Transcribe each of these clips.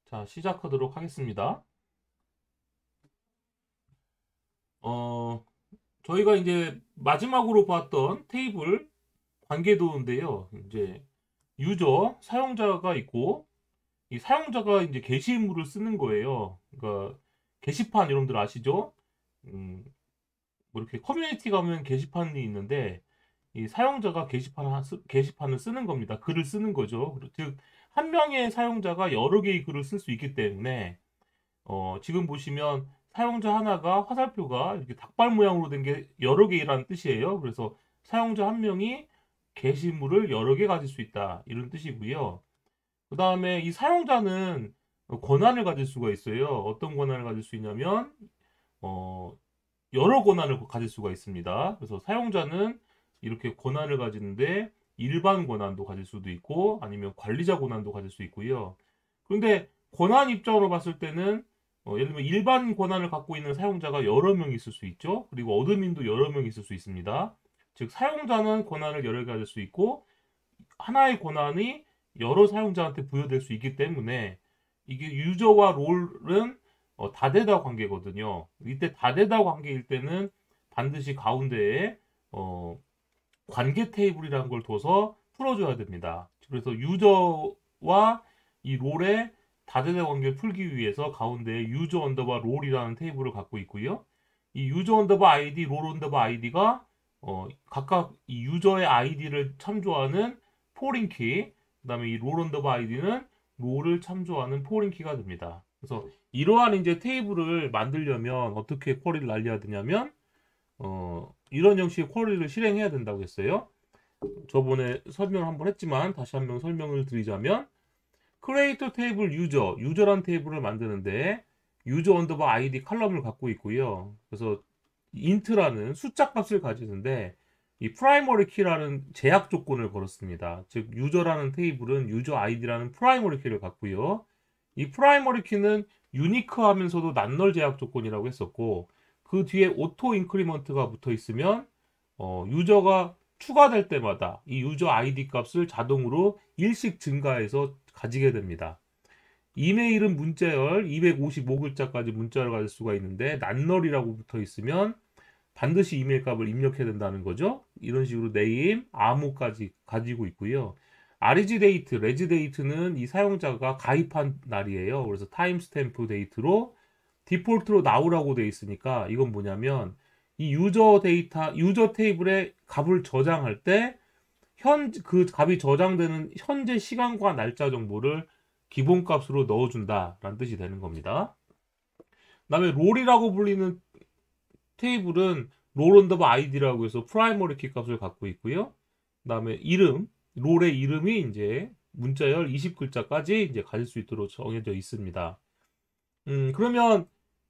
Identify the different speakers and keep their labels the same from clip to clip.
Speaker 1: 자, 시작하도록 하겠습니다. 어, 저희가 이제 마지막으로 봤던 테이블 관계도인데요. 이제 유저, 사용자가 있고, 이 사용자가 이제 게시물을 쓰는 거예요. 그러니까 게시판 여러분들 아시죠? 음, 뭐 이렇게 커뮤니티 가면 게시판이 있는데, 이 사용자가 게시판을 쓰는 겁니다. 글을 쓰는 거죠. 즉, 한 명의 사용자가 여러 개의 글을 쓸 수 있기 때문에, 지금 보시면 사용자 하나가 화살표가 이렇게 닭발 모양으로 된 게 여러 개라는 뜻이에요. 그래서 사용자 한 명이 게시물을 여러 개 가질 수 있다. 이런 뜻이고요. 그 다음에 이 사용자는 권한을 가질 수가 있어요. 어떤 권한을 가질 수 있냐면, 어, 여러 권한을 가질 수가 있습니다. 그래서 사용자는 이렇게 권한을 가지는데 일반 권한도 가질 수도 있고 아니면 관리자 권한도 가질 수 있고요. 그런데 권한 입장으로 봤을 때는 예를 들면 일반 권한을 갖고 있는 사용자가 여러 명 있을 수 있죠. 그리고 어드민도 여러 명 있을 수 있습니다. 즉 사용자는 권한을 여러 개 가질 수 있고 하나의 권한이 여러 사용자한테 부여될 수 있기 때문에 이게 유저와 롤은 다대다 관계거든요. 이때 다대다 관계일 때는 반드시 가운데에 어, 관계 테이블이라는 걸 둬서 풀어줘야 됩니다. 그래서 유저와 이 롤의 다대다 관계를 풀기 위해서 가운데에 유저 언더바 롤이라는 테이블을 갖고 있고요. 이 유저 언더바 아이디, 롤 언더바 아이디가 각각 이 유저의 아이디를 참조하는 포린 키, 그다음에 이 롤 언더바 아이디는 롤을 참조하는 포린 키가 됩니다. 그래서 이러한 이제 테이블을 만들려면 어떻게 쿼리를 날려야 되냐면 이런 형식의 쿼리를 실행해야 된다고 했어요. 저번에 설명을 한번 했지만 다시 한번 설명을 드리자면 크리에이터 테이블 유저란 테이블을 만드는데 유저 언더바 아이디 칼럼을 갖고 있고요. 그래서 인트라는 숫자 값을 가지는데 이 프라이머리 키라는 제약 조건을 걸었습니다. 즉 유저라는 테이블은 유저 아이디라는 프라이머리 키를 갖고요. 이 프라이머리 키는 유니크하면서도 난널 제약 조건이라고 했었고 그 뒤에 오토 인크리먼트가 붙어 있으면 유저가 추가될 때마다 이 유저 아이디 값을 자동으로 일씩 증가해서 가지게 됩니다. 이메일은 문자열 255글자까지 문자를 가질 수가 있는데 난널이라고 붙어 있으면 반드시 이메일 값을 입력해야 된다는 거죠. 이런 식으로 네임, 암호까지 가지고 있고요. REG 데이트, 레지 데이트는 이 사용자가 가입한 날이에요. 그래서 타임스탬프 데이트로 디폴트로 나오라고 돼 있으니까 이건 뭐냐면 이 유저 데이터, 유저 테이블에 값을 저장할 때 그 값이 저장되는 현재 시간과 날짜 정보를 기본값으로 넣어준다라는 뜻이 되는 겁니다. 그다음에 롤이라고 불리는 테이블은 롤 언더바 아이디라고 해서 프라이머리 키 값을 갖고 있고요. 그다음에 롤의 이름이 이제 문자열 20글자까지 이제 가질 수 있도록 정해져 있습니다. 그러면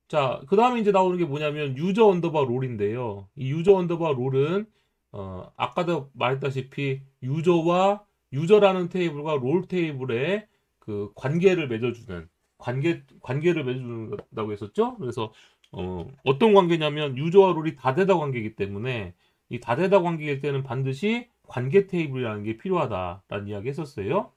Speaker 1: 자, 그다음에 이제 나오는 게 뭐냐면 유저 언더바 롤인데요. 이 유저 언더바 롤은 아까도 말했다시피 유저라는 테이블과 롤 테이블의 그 관계를 맺어준다고 했었죠. 그래서 어떤 관계냐면 유저와 롤이 다대다 관계이기 때문에 이 다대다 관계일 때는 반드시 관계 테이블이라는 게 필요하다라는 이야기 했었어요.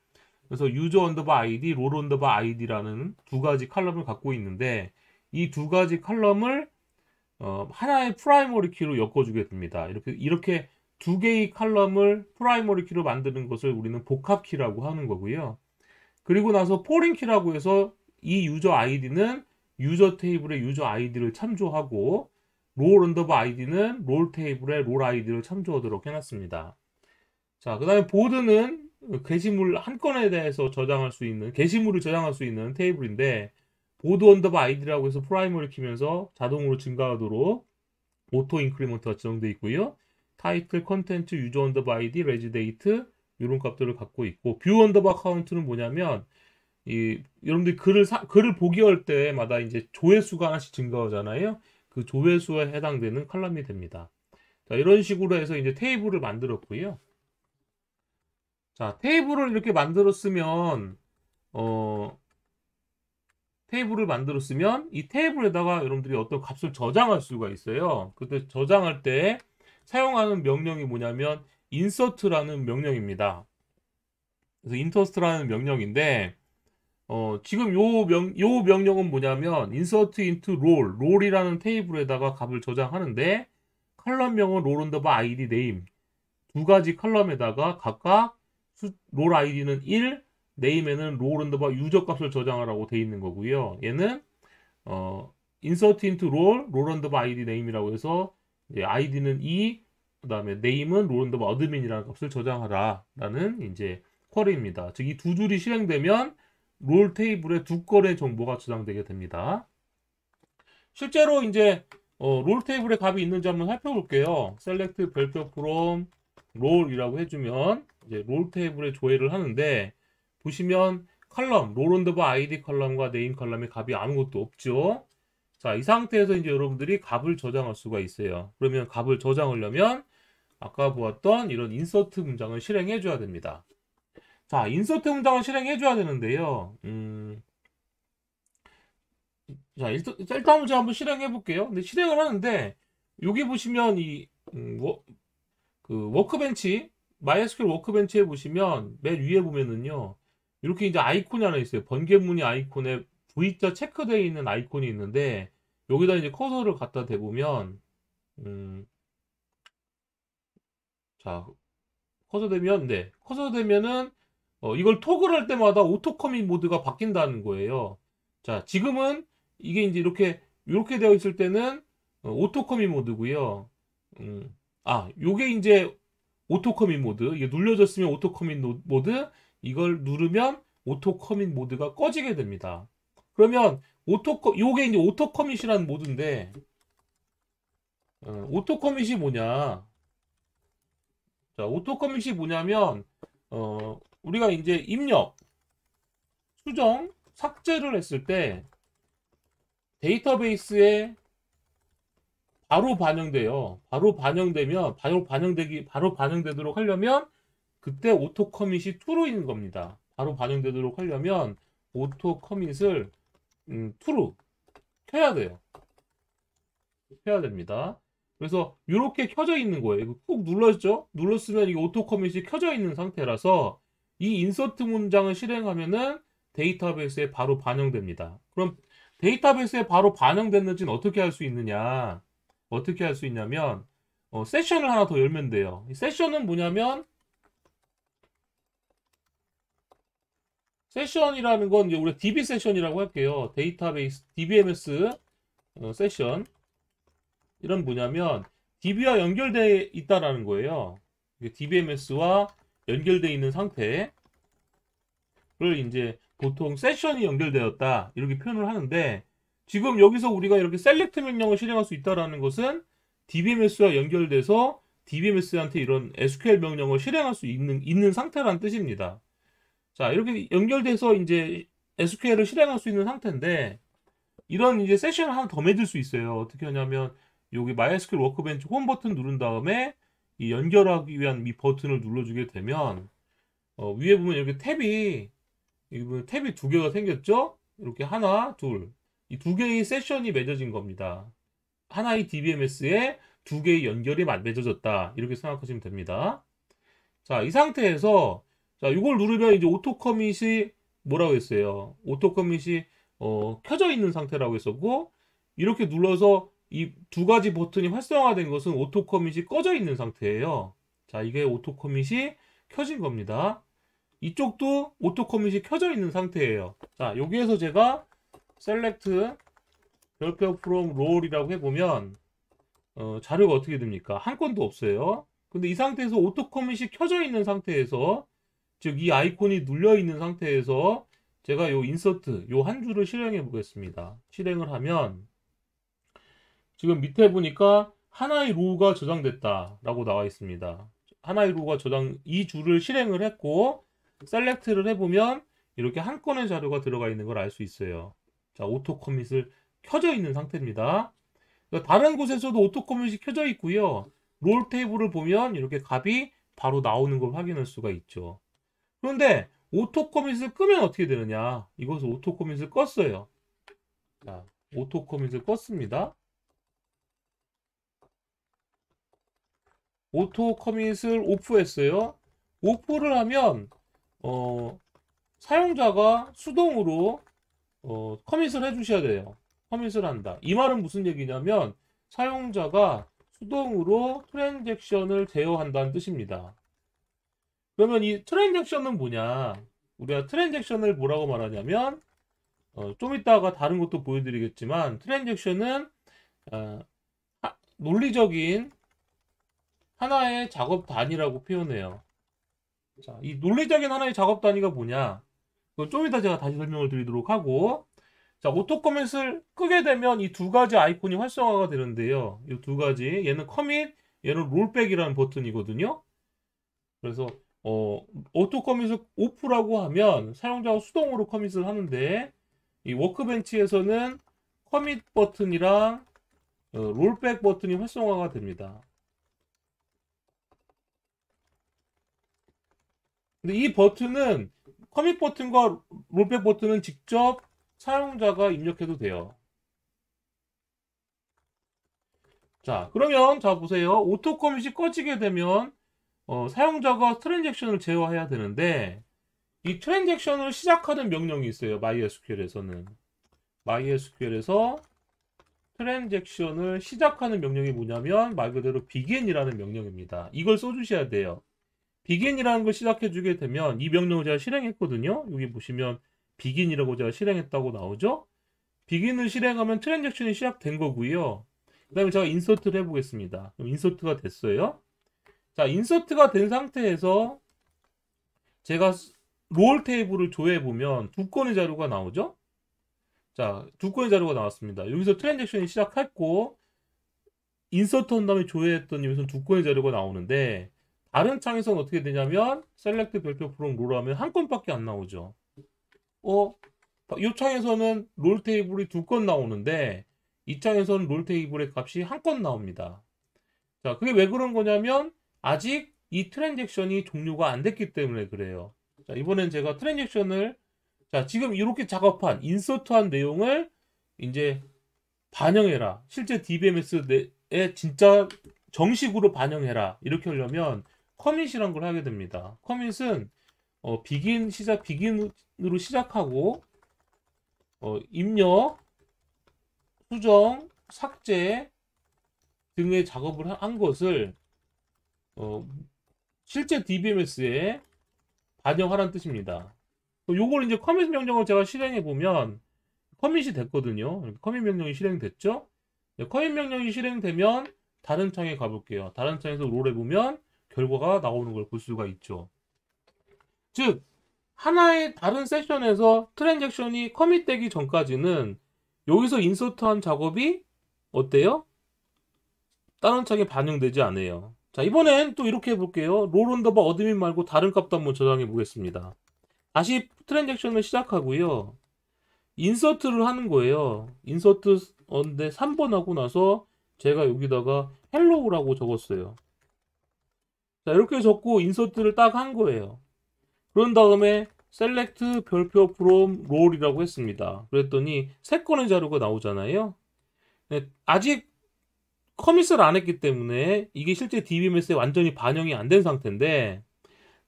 Speaker 1: 그래서 유저 언더바 아이디, 롤 언더바 아이디라는 두 가지 칼럼을 갖고 있는데 이 두 가지 칼럼을 하나의 프라이머리 키로 엮어주게 됩니다. 이렇게 두 개의 칼럼을 프라이머리 키로 만드는 것을 우리는 복합 키라고 하는 거고요. 그리고 나서 포린 키라고 해서 이 유저 아이디는 유저 테이블의 유저 아이디를 참조하고 롤 언더바 아이디는 롤 테이블의 롤 아이디를 참조하도록 해놨습니다. 자, 그 다음에 보드는 게시물 한 건에 대해서 게시물을 저장할 수 있는 테이블인데 보드 언더바 아이디라고 해서 프라이머리 키면서 자동으로 증가하도록 오토 인크리먼트가 지정되어 있고요. 타이틀, 컨텐츠, 유저 언더바 아이디, 레지 데이트 이런 값들을 갖고 있고 뷰 언더바 카운트는 뭐냐면 여러분들이 글을 보기 할 때마다 이제 조회수가 하나씩 증가하잖아요. 그 조회수에 해당되는 칼럼이 됩니다. 자, 이런 식으로 해서 이제 테이블을 만들었고요. 자, 테이블을 이렇게 만들었으면 이 테이블에다가 여러분들이 어떤 값을 저장할 수가 있어요. 그때 저장할 때 사용하는 명령이 뭐냐면 insert라는 명령입니다. 그래서 insert라는 명령인데 지금 요 명령은 뭐냐면 insert into 롤이라는 테이블에다가 값을 저장하는데 컬럼명은 roll underbar id name 두 가지 컬럼에다가 각각 롤 아이디는 1, 네임에는 roll underbar 유저 값을 저장하라고 돼 있는 거고요. 얘는 insert into roll underbar id name이라고 해서 이제 id는 2, 그다음에 name은 roll underbar admin이라는 값을 저장하라라는 이제 쿼리입니다. 즉 이 두 줄이 실행되면 롤 테이블에 두 건의 정보가 저장되게 됩니다. 실제로 이제 롤 테이블에 값이 있는지 한번 살펴볼게요. select 별표 from 롤이라고 해주면 이제 롤 테이블에 조회를 하는데 보시면 컬럼 롤 언더바 아이디 컬럼과 네임 컬럼에 값이 아무것도 없죠. 자, 이 상태에서 이제 여러분들이 값을 저장할 수가 있어요. 그러면 값을 저장하려면 아까 보았던 이런 인서트 문장을 실행해 줘야 됩니다. 자, 인서트 문장을 실행해 줘야 되는데요. 자, 일단 문제 한번 실행해 볼게요. 근데 실행을 하는데 여기 보시면 그 워크벤치 MySQL 워크벤치에 보시면 맨 위에 보면은요 이렇게 이제 아이콘이 하나 있어요. 번개무늬 아이콘에 V자 체크되어 있는 아이콘이 있는데 여기다 이제 커서를 갖다 대보면 자 커서 되면 커서 되면은 이걸 토글할 때마다 오토 커밋 모드가 바뀐다는 거예요. 자, 지금은 이게 이제 이렇게 되어 있을 때는 오토 커밋 모드고요. 요게 이제 오토 커밋 모드. 이게 눌려졌으면 오토 커밋 모드. 이걸 누르면 오토 커밋 모드가 꺼지게 됩니다. 그러면 요게 이제 오토 커밋이라는 모드인데 오토 커밋이 뭐냐? 자, 오토 커밋이 뭐냐면 우리가 이제 입력, 수정, 삭제를 했을 때 데이터베이스에 바로 반영돼요. 바로 반영되도록 하려면 그때 오토 커밋이 true로 있는 겁니다. 바로 반영되도록 하려면 오토 커밋을 true 켜야 돼요. 켜야 됩니다. 그래서 이렇게 켜져 있는 거예요. 꾹 눌렀죠? 눌렀으면 이게 오토 커밋이 켜져 있는 상태라서 이 인서트 문장을 실행하면은 데이터베이스에 바로 반영됩니다. 그럼 데이터베이스에 바로 반영됐는지는 어떻게 할 수 있느냐? 어떻게 할 수 있냐면 세션을 하나 더 열면 돼요. 이 세션은 뭐냐면 세션이라는 건 이제 우리 DB 세션이라고 할게요. 데이터베이스 DBMS 세션 이런 뭐냐면 DB와 연결되어 있다라는 거예요. DBMS와 연결되어 있는 상태를 이제 보통 세션이 연결되었다 이렇게 표현을 하는데 지금 여기서 우리가 이렇게 셀렉트 명령을 실행할 수 있다라는 것은 DBMS와 연결돼서 DBMS한테 이런 SQL 명령을 실행할 수 있는 상태라는 뜻입니다. 자, 이렇게 연결돼서 이제 SQL을 실행할 수 있는 상태인데 이런 이제 세션을 하나 더 맺을 수 있어요. 어떻게 하냐면 여기 MySQL 워크벤치 홈 버튼 누른 다음에 이 연결하기 위한 이 버튼을 눌러주게 되면 위에 보면 이렇게 탭이 두 개가 생겼죠? 이렇게 하나, 둘. 이 두 개의 세션이 맺어진 겁니다. 하나의 DBMS에 두 개의 연결이 맺어졌다. 이렇게 생각하시면 됩니다. 자, 이 상태에서 자, 이걸 누르면 이제 오토 커밋이 뭐라고 했어요? 오토 커밋이 켜져 있는 상태라고 했었고 이렇게 눌러서 이 두 가지 버튼이 활성화된 것은 오토 커밋이 꺼져 있는 상태예요. 자, 이게 오토 커밋이 켜진 겁니다. 이쪽도 오토 커밋이 켜져 있는 상태예요. 자, 여기에서 제가 select 별표 from 롤이라고 해보면 자료가 어떻게 됩니까? 한 건도 없어요. 근데 이 상태에서 오토 커밋이 켜져 있는 상태에서 즉 이 아이콘이 눌려 있는 상태에서 제가 요 인서트 요 한 줄을 실행해 보겠습니다. 실행을 하면 지금 밑에 보니까 하나의 로우가 저장됐다 라고 나와 있습니다. 하나의 로우가 이 줄을 실행을 했고 셀렉트를 해보면 이렇게 한 건의 자료가 들어가 있는 걸 알 수 있어요. 자, 오토 커밋을 켜져 있는 상태입니다. 다른 곳에서도 오토 커밋이 켜져 있고요. 롤 테이블을 보면 이렇게 값이 바로 나오는 걸 확인할 수가 있죠. 그런데 오토 커밋을 끄면 어떻게 되느냐? 이것을 오토 커밋을 껐어요. 자, 오토 커밋을 껐습니다. 오토 커밋을 오프했어요. 오프를 하면 사용자가 수동으로 커밋을 해주셔야 돼요. 커밋을 한다. 이 말은 무슨 얘기냐면 사용자가 수동으로 트랜잭션을 제어한다는 뜻입니다. 그러면 이 트랜잭션은 뭐냐? 우리가 트랜잭션을 뭐라고 말하냐면 좀 이따가 다른 것도 보여드리겠지만 트랜잭션은 논리적인 하나의 작업 단위라고 표현해요. 자, 이 논리적인 하나의 작업 단위가 뭐냐? 그건 좀 이따 제가 다시 설명을 드리도록 하고, 자, 오토 커밋을 끄게 되면 이 두 가지 아이콘이 활성화가 되는데요. 이 두 가지, 얘는 커밋, 얘는 롤백이라는 버튼이거든요. 그래서 오토 커밋을 오프라고 하면 사용자가 수동으로 커밋을 하는데, 이 워크벤치에서는 커밋 버튼이랑 롤백 버튼이 활성화가 됩니다. 근데 이 버튼은 커밋 버튼과 롤백 버튼은 직접 사용자가 입력해도 돼요. 자, 그러면 자 보세요. 오토 커밋이 꺼지게 되면 사용자가 트랜잭션을 제어해야 되는데 이 트랜잭션을 시작하는 명령이 있어요. MySQL에서는. MySQL에서 트랜잭션을 시작하는 명령이 뭐냐면 말 그대로 begin이라는 명령입니다. 이걸 써주셔야 돼요. begin이라는 걸 시작해주게 되면 이 명령을 제가 실행했거든요. 여기 보시면 begin이라고 제가 실행했다고 나오죠. begin을 실행하면 트랜잭션이 시작된 거고요. 그 다음에 제가 인서트를 해보겠습니다. 그럼 인서트가 됐어요. 자, 인서트가 된 상태에서 제가 롤 테이블을 조회해보면 두 건의 자료가 나오죠. 자, 두 건의 자료가 나왔습니다. 여기서 트랜잭션이 시작했고 인서트 한 다음에 조회했더니 여기서 두 건의 자료가 나오는데 다른 창에서는 어떻게 되냐면 셀렉트 별표 from 롤 하면 한 건밖에 안 나오죠. 이 창에서는 롤 테이블이 두 건 나오는데 이 창에서는 롤 테이블의 값이 한 건 나옵니다. 자, 그게 왜 그런 거냐면 아직 이 트랜잭션이 종료가 안 됐기 때문에 그래요. 자, 이번엔 제가 트랜잭션을 자, 지금 이렇게 작업한 인서트한 내용을 이제 반영해라. 실제 DBMS에 진짜 정식으로 반영해라. 이렇게 하려면 커밋이란 걸 하게 됩니다. 커밋은 비긴으로 시작하고 입력, 수정, 삭제 등의 작업을 한 것을 실제 DBMS에 반영하라는 뜻입니다. 요걸 이제 커밋 명령을 제가 실행해 보면 커밋이 됐거든요. 커밋 명령이 실행됐죠? 커밋 명령이 실행되면 다른 창에 가볼게요. 다른 창에서 롤 해보면 결과가 나오는 걸 볼 수가 있죠. 즉 하나의 다른 세션에서 트랜잭션이 커밋되기 전까지는 여기서 인서트한 작업이 어때요? 다른 창에 반영되지 않아요. 자, 이번엔 또 이렇게 해볼게요. 롤 언더바 어드민 말고 다른 값도 한번 저장해 보겠습니다. 다시 트랜잭션을 시작하고요. 인서트를 하는 거예요. 인서트 언데 3번 하고 나서 제가 여기다가 헬로우라고 적었어요. 자, 이렇게 적고 인서트를 딱 한 거예요. 그런 다음에 셀렉트 별표 from 롤이라고 했습니다. 그랬더니 세 건의 자료가 나오잖아요. 네, 아직 커밋을 안 했기 때문에 이게 실제 DBMS에 완전히 반영이 안 된 상태인데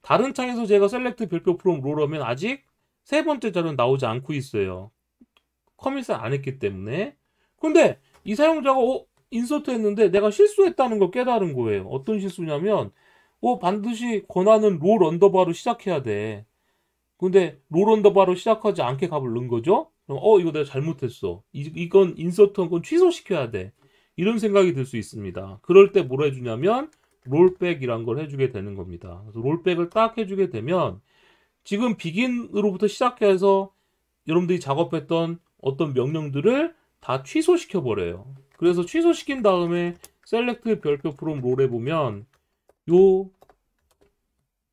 Speaker 1: 다른 창에서 제가 셀렉트 별표 from 롤 하면 아직 세 번째 자료는 나오지 않고 있어요. 커밋을 안 했기 때문에. 근데 이 사용자가 인서트 했는데 내가 실수했다는 걸 깨달은 거예요. 어떤 실수냐면 반드시 권한은 롤 언더바로 시작해야 돼. 근데 롤 언더바로 시작하지 않게 값을 넣은 거죠. 그럼 이거 내가 잘못했어. 이건 인서트한 건 취소시켜야 돼. 이런 생각이 들 수 있습니다. 그럴 때 뭘 해주냐면 롤백이란 걸 해주게 되는 겁니다. 그래서 롤백을 딱 해주게 되면 지금 비긴으로부터 시작해서 여러분들이 작업했던 어떤 명령들을 다 취소시켜 버려요. 그래서 취소시킨 다음에 셀렉트 별표 from 롤에 보면 요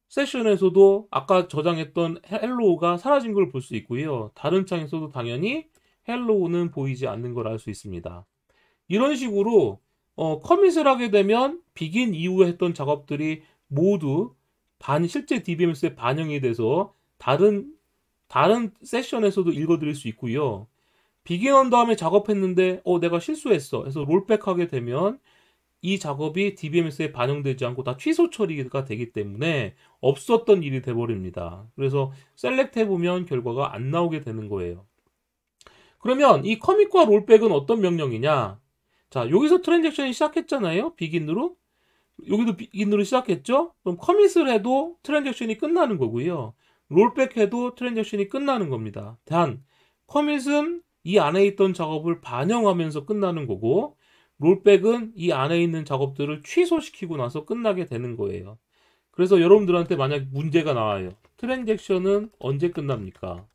Speaker 1: 세션에서도 아까 저장했던 헬로우가 사라진 걸 볼 수 있고요. 다른 창에서도 당연히 헬로우는 보이지 않는 걸 알 수 있습니다. 이런 식으로 커밋을 하게 되면 비긴 이후에 했던 작업들이 모두 실제 DBMS에 반영이 돼서 다른 세션에서도 읽어드릴 수 있고요. 비긴 한 다음에 작업했는데 내가 실수했어. 그래서 롤백 하게 되면 이 작업이 DBMS에 반영되지 않고 다 취소 처리가 되기 때문에 없었던 일이 돼버립니다. 그래서 셀렉트 해보면 결과가 안 나오게 되는 거예요. 그러면 이 커밋과 롤백은 어떤 명령이냐? 자, 여기서 트랜잭션이 시작했잖아요. 비긴으로. 여기도 비긴으로 시작했죠? 그럼 커밋을 해도 트랜잭션이 끝나는 거고요. 롤백 해도 트랜잭션이 끝나는 겁니다. 단, 커밋은 이 안에 있던 작업을 반영하면서 끝나는 거고, 롤백은 이 안에 있는 작업들을 취소시키고 나서 끝나게 되는 거예요. 그래서 여러분들한테 만약 문제가 나와요. 트랜잭션은 언제 끝납니까?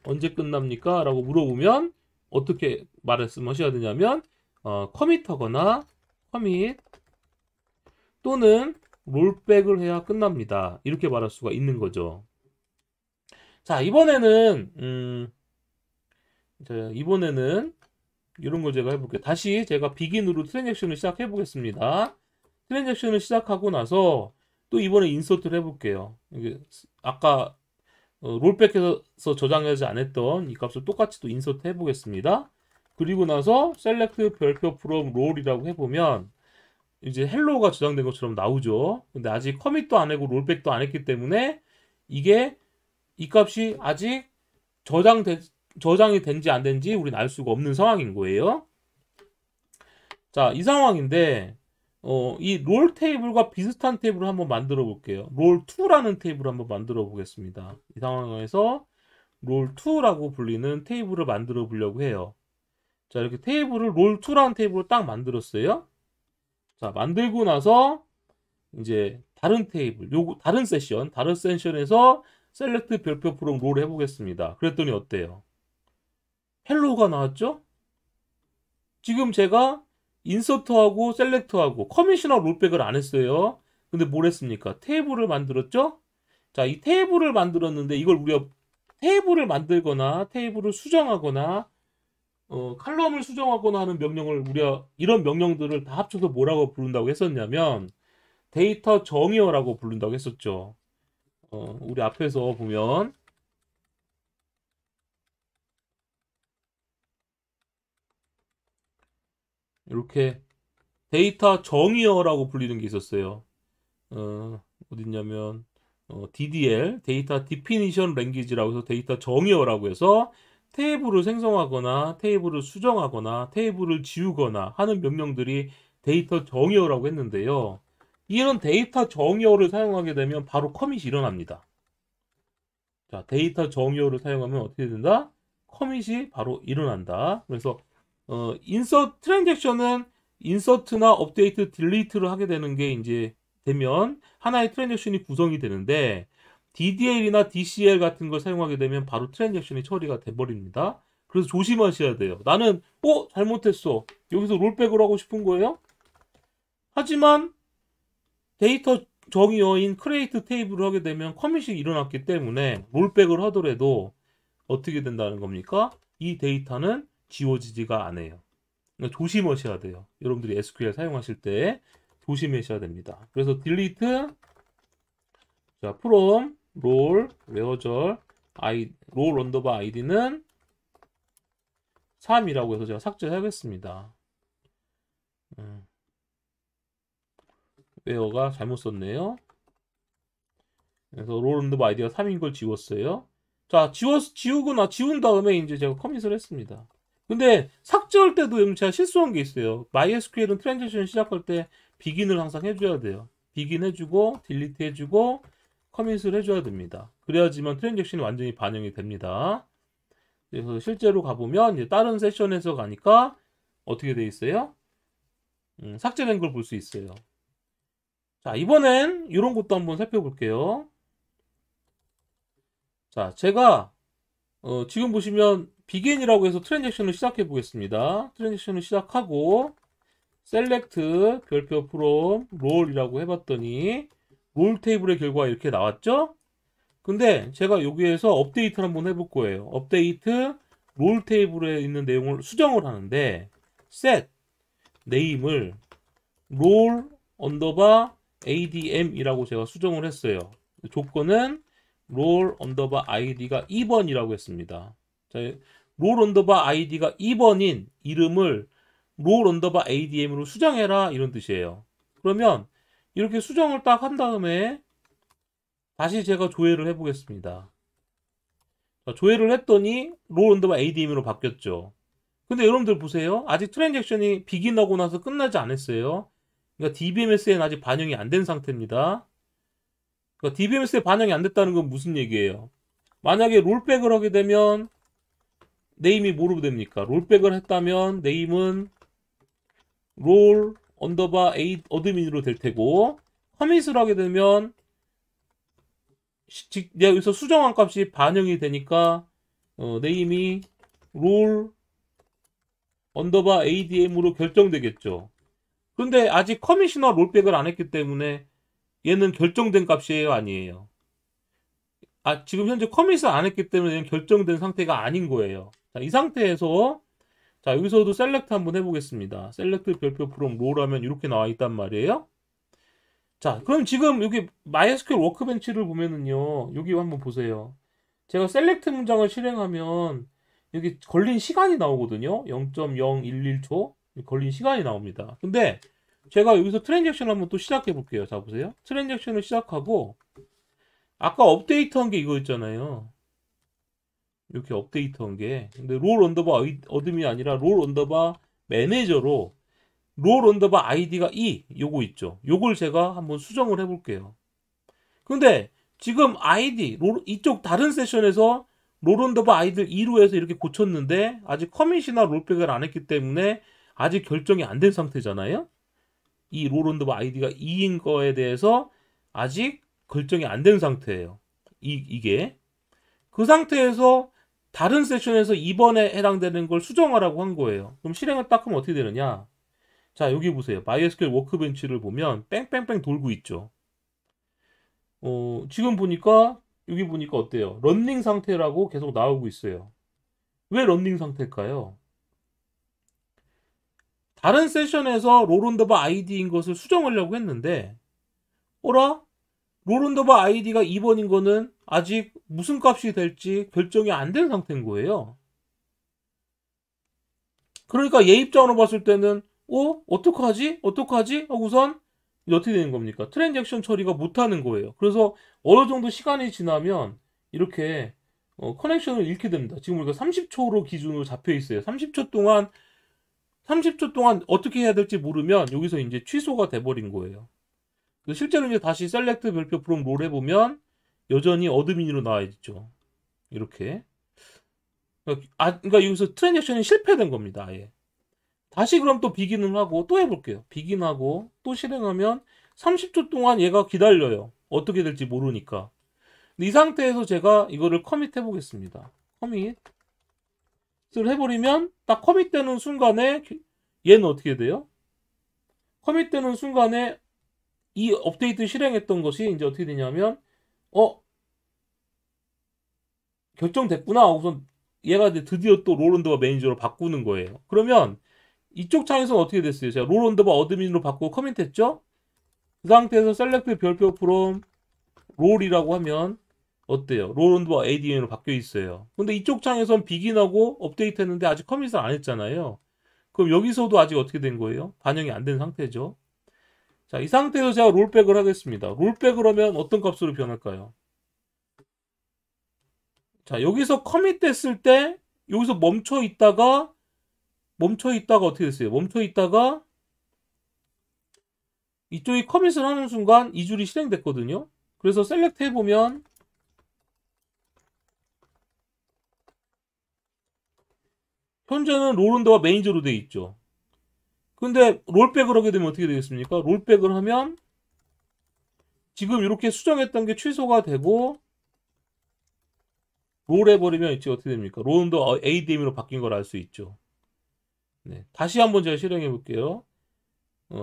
Speaker 1: 언제 끝납니까? 라고 물어보면 어떻게 말씀하셔야 되냐면 커밋하거나 커밋 또는 롤백을 해야 끝납니다. 이렇게 말할 수가 있는 거죠. 자, 이번에는 이런 거 제가 해볼게요. 다시 제가 비긴으로 트랜잭션을 시작해 보겠습니다. 트랜잭션을 시작하고 나서 또 이번에 인서트를 해볼게요. 이게 아까 롤백해서 저장하지 않았던 이 값을 똑같이 또 인서트 해보겠습니다. 그리고 나서 셀렉트 별표 from 롤이라고 해보면 이제 헬로우가 저장된 것처럼 나오죠. 근데 아직 커밋도 안 하고 롤백도 안 했기 때문에 이게 이 값이 아직 저장이 된지 안 된지 우리는 알 수가 없는 상황인 거예요. 자, 이 상황인데 이 롤 테이블과 비슷한 테이블을 한번 만들어 볼게요. 롤2라는 테이블을 한번 만들어 보겠습니다. 이 상황에서 롤2라고 불리는 테이블을 만들어 보려고 해요. 자, 이렇게 테이블을 롤2라는 테이블을 딱 만들었어요. 자, 만들고 나서 이제 다른 테이블, 다른 세션에서 셀렉트 별표 프롬 롤 해보겠습니다. 그랬더니 어때요? 헬로우가 나왔죠? 지금 제가 인서트하고 셀렉트하고 커밋이나 롤백을 안 했어요. 근데 뭘 했습니까? 테이블을 만들었죠? 자, 이 테이블을 만들었는데 이걸 우리가 테이블을 만들거나 테이블을 수정하거나 칼럼을 수정하거나 하는 명령을 우리가 이런 명령들을 다 합쳐서 뭐라고 부른다고 했었냐면 데이터 정의어라고 부른다고 했었죠. 우리 앞에서 보면 이렇게 데이터 정의어라고 불리는 게 있었어요. 어딨냐면 DDL, 데이터 디피니션 랭귀지라고 해서 데이터 정의어라고 해서 테이블을 생성하거나 테이블을 수정하거나 테이블을 지우거나 하는 명령들이 데이터 정의어라고 했는데요. 이런 데이터 정의어를 사용하게 되면 바로 커밋이 일어납니다. 자, 데이터 정의어를 사용하면 어떻게 된다? 커밋이 바로 일어난다. 그래서 인서트 트랜잭션은 인서트나 업데이트, 딜리트를 하게 되는 게 이제 되면 하나의 트랜잭션이 구성이 되는데 DDL이나 DCL 같은 걸 사용하게 되면 바로 트랜잭션이 처리가 돼 버립니다. 그래서 조심하셔야 돼요. 나는 잘못했어. 여기서 롤백을 하고 싶은 거예요. 하지만 데이터 정의어인 create 테이블을 하게 되면 커밋이 일어났기 때문에 롤백을 하더라도 어떻게 된다는 겁니까? 이 데이터는 지워지지가 않아요. 그러니까 조심하셔야 돼요. 여러분들이 SQL 사용하실 때 조심하셔야 됩니다. 그래서 delete 자, from 롤 외어절 롤 언더바 id는 3이라고 해서 제가 삭제하겠습니다. 웨어가 잘못 썼네요. 그래서 롤 언더바 아이디가 3인 걸 지웠어요. 자, 지운 다음에 이제 제가 커밋을 했습니다. 근데 삭제할 때도 제가 실수한 게 있어요. MySQL은 트랜지션 시작할 때 비긴을 항상 해줘야 돼요. 비긴 해주고 딜리트 해주고 커밋을 해줘야 됩니다. 그래야지만 트랜잭션이 완전히 반영이 됩니다. 그래서 실제로 가보면 이제 다른 세션에서 가니까 어떻게 돼 있어요? 삭제된 걸 볼 수 있어요. 자, 이번엔 이런 것도 한번 살펴볼게요. 자, 제가 지금 보시면 비긴이라고 해서 트랜잭션을 시작해 보겠습니다. 트랜잭션을 시작하고 셀렉트 별표 프롬 롤이라고 해봤더니 롤 테이블의 결과가 이렇게 나왔죠? 근데 제가 여기에서 업데이트를 한번 해볼 거예요. 업데이트 롤 테이블에 있는 내용을 수정을 하는데 set 네임을 롤 언더바 adm이라고 제가 수정을 했어요. 조건은 롤 언더바 id가 2번이라고 했습니다. 자, 롤 언더바 id가 2번인 이름을 롤 언더바 ADM으로 수정해라 이런 뜻이에요. 그러면 이렇게 수정을 딱 한 다음에 다시 제가 조회를 해보겠습니다. 자, 조회를 했더니 롤 언더바 ADM으로 바뀌었죠. 근데 여러분들 보세요. 아직 트랜잭션이 비긴하고 나서 끝나지 않았어요. 그러니까 DBMS에는 아직 반영이 안 된 상태입니다. 그러니까 DBMS에 반영이 안 됐다는 건 무슨 얘기예요? 만약에 롤백을 하게 되면 네임이 뭐로 됩니까? 롤백을 했다면 네임은 롤 언더바 어드민으로 될 테고, 커밋을 하게 되면 내가 여기서 수정한 값이 반영이 되니까 네임이 롤 언더바 ADM으로 결정되겠죠. 그런데 아직 커밋이나 롤백을 안 했기 때문에 얘는 결정된 값이에요, 아니에요? 지금 현재 커밋을 안 했기 때문에 얘는 결정된 상태가 아닌 거예요. 자, 이 상태에서 자, 여기서도 셀렉트 한번 해보겠습니다. 셀렉트 별표 프롬 롤 하면 이렇게 나와 있단 말이에요. 자, 그럼 지금 여기 MySQL 워크벤치를 보면은요, 여기 한번 보세요. 제가 셀렉트 문장을 실행하면 여기 걸린 시간이 나오거든요. 0.011초 걸린 시간이 나옵니다. 근데 제가 여기서 트랜잭션 한번 또 시작해 볼게요. 자, 보세요. 트랜잭션을 시작하고 아까 업데이트한 게 이거 있잖아요. 이렇게 업데이트한 게. 근데 롤 언더바 어드민이 아니라 롤 언더바 매니저로 롤 언더바 아이디가 요거 있죠. 요걸 제가 한번 수정을 해볼게요. 근데 지금 아이디 이쪽 다른 세션에서 롤 언더바 아이디를 2로 해서 이렇게 고쳤는데 아직 커밋이나 롤백을 안 했기 때문에 아직 결정이 안 된 상태잖아요. 이 롤 언더바 아이디가 2인 거에 대해서 아직 결정이 안 된 상태예요. 이게 그 상태에서 다른 세션에서 이번에 해당되는 걸 수정하라고 한 거예요. 그럼 실행을 딱 하면 어떻게 되느냐? 자, 여기 보세요. MySQL 워크벤치를 보면 뺑뺑뺑 돌고 있죠. 지금 보니까 여기 보니까 어때요? 런닝 상태라고 계속 나오고 있어요. 왜 런닝 상태일까요? 다른 세션에서 롤 언더바 아이디인 것을 수정하려고 했는데 어라? 롤 언더바 아이디가 2번인 거는 아직 무슨 값이 될지 결정이 안 된 상태인 거예요. 그러니까 얘 입장으로 봤을 때는 어떡하지? 어떡하지? 하고선 어떻게 되는 겁니까? 트랜잭션 처리가 못하는 거예요. 그래서 어느 정도 시간이 지나면 이렇게 커넥션을 잃게 됩니다. 지금 우리가 30초로 기준으로 잡혀 있어요. 30초 동안 어떻게 해야 될지 모르면 여기서 이제 취소가 돼버린 거예요. 실제로 이제 다시 셀렉트 별표 프롬 롤 해보면 여전히 어드민으로 나와 있죠. 이렇게. 그러니까 여기서 트랜잭션이 실패된 겁니다. 아예. 다시 그럼 또 비긴을 하고 또 해볼게요. 비긴하고 또 실행하면 30초 동안 얘가 기다려요. 어떻게 될지 모르니까. 이 상태에서 제가 이거를 커밋 해보겠습니다. 커밋을 해버리면 딱 커밋 되는 순간에 얘는 어떻게 돼요? 커밋 되는 순간에 이 업데이트 실행했던 것이 이제 어떻게 되냐면 결정됐구나 하고선 얘가 이제 드디어 또 롤 언더바 매니저로 바꾸는 거예요. 그러면 이쪽 창에서는 어떻게 됐어요? 제가 롤 언더바 어드민으로 바꾸고 커밋했죠? 그 상태에서 셀렉트 별표 프롬 롤이라고 하면 어때요? 롤 언더바 ADM으로 바뀌어 있어요. 근데 이쪽 창에서는 비긴하고 업데이트 했는데 아직 커밋을 안 했잖아요. 그럼 여기서도 아직 어떻게 된 거예요? 반영이 안 된 상태죠. 자, 이 상태에서 제가 롤백을 하겠습니다. 롤백을 하면 어떤 값으로 변할까요? 자, 여기서 커밋 됐을 때 여기서 멈춰 있다가 어떻게 됐어요? 멈춰 있다가 이쪽이 커밋을 하는 순간 이 줄이 실행됐거든요. 그래서 셀렉트 해보면 현재는 롤 언더바 매니저로 되어 있죠. 근데 롤백을 하게 되면 어떻게 되겠습니까? 롤백을 하면 지금 이렇게 수정했던 게 취소가 되고 롤 해버리면 이제 어떻게 됩니까? 롤 언더 ADM으로 바뀐 걸 알 수 있죠. 네, 다시 한번 제가 실행해 볼게요.